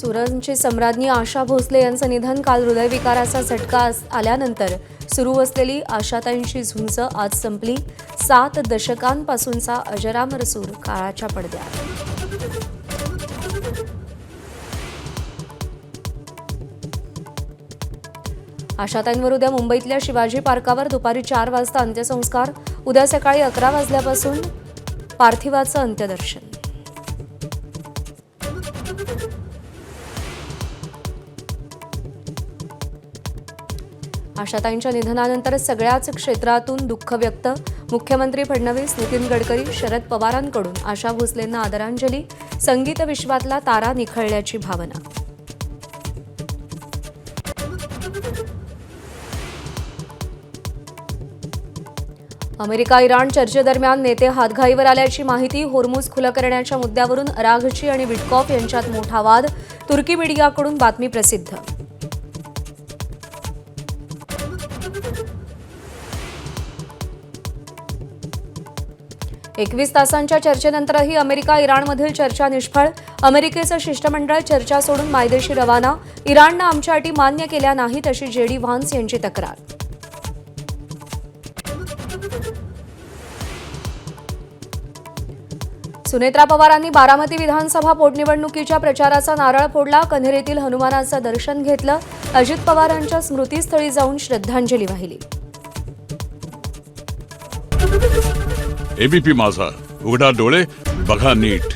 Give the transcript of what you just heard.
सुरांची सम्राज्ञी आशा भोसले यांचं निधन. काल हृदयविकाराचा झटका आल्यानंतर सुरू असलेली आशाताईंची झुंज आज संपली. 7 दशकांपासूनचा अजरामर सूर काळाच्या पडद्यात. आशाताईंवर उद्या मुंबईतल्या शिवाजी पार्कावर दुपारी 4 वाजता अंत्यसंस्कार. उद्या सकाळी 11 वाजल्यापासून पार्थिवाचं अंत्यदर्शन. आशाताईंच्या निधनानंतर सगळ्याच क्षेत्रातून दुःख व्यक्त. मुख्यमंत्री फडणवीस, नितीन गडकरी, शरद पवारांकडून आशा भोसलेंना आदरांजली. संगीत विश्वातला तारा निखळल्याची भावना. अमेरिका इराण चर्चेदरम्यान नेते हातघाईवर आल्याची माहिती. होर्मुझ खुलं करण्याच्या मुद्द्यावरून अराघची आणि विटकॉफ यांच्यात मोठा वाद. तुर्की मीडियाकडून बातमी प्रसिद्ध. एकवीस तासांच्या चर्चेनंतरही अमेरिका इराणमधील चर्चा निष्फळ. अमेरिकेचं शिष्टमंडळ चर्चा सोडून मायदेशी रवाना. इराणनं आमच्या अटी मान्य केल्या नाहीत अशी जेडी व्हान्स यांची तक्रार. सुनेत्रा पवारांनी बारामती विधानसभा पोटनिवडणुकीच्या प्रचाराचा नारळ फोडला. कन्हेरीतील हनुमानाचं दर्शन घेतलं. अजित पवारांच्या स्मृतीस्थळी जाऊन श्रद्धांजली वाहिली. एबीपी माझा, उघडा डोळे बघा नीट.